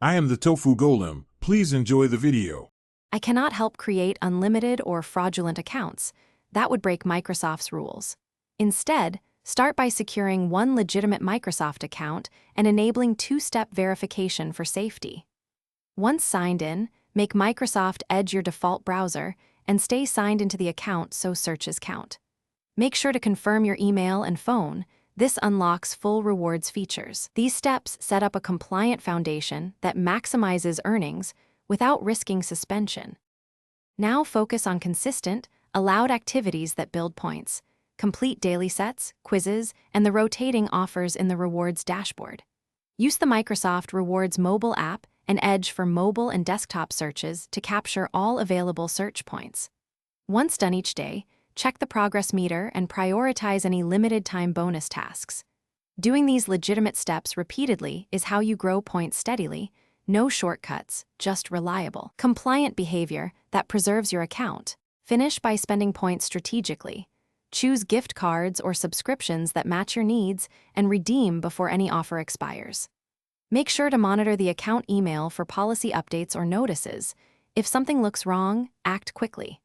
I am the Tofu Golem. Please enjoy the video. I cannot help create unlimited or fraudulent accounts. That would break Microsoft's rules. Instead, start by securing one legitimate Microsoft account and enabling two-step verification for safety. Once signed in, make Microsoft Edge your default browser and stay signed into the account so searches count. Make sure to confirm your email and phone. This unlocks full rewards features. These steps set up a compliant foundation that maximizes earnings without risking suspension. Now focus on consistent, allowed activities that build points. Complete daily sets, quizzes, and the rotating offers in the rewards dashboard. Use the Microsoft Rewards mobile app and Edge for mobile and desktop searches to capture all available search points. Once done each day, check the progress meter and prioritize any limited-time bonus tasks. Doing these legitimate steps repeatedly is how you grow points steadily. No shortcuts, just reliable, compliant behavior that preserves your account. Finish by spending points strategically. Choose gift cards or subscriptions that match your needs and redeem before any offer expires. Make sure to monitor the account email for policy updates or notices. If something looks wrong, act quickly.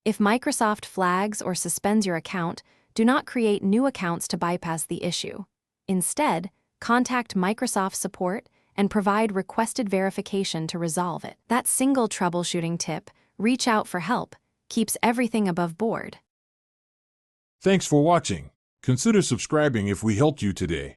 If Microsoft flags or suspends your account, do not create new accounts to bypass the issue. Instead, contact Microsoft support and provide requested verification to resolve it. That single troubleshooting tip, reach out for help, keeps everything above board. Thanks for watching. Consider subscribing if we helped you today.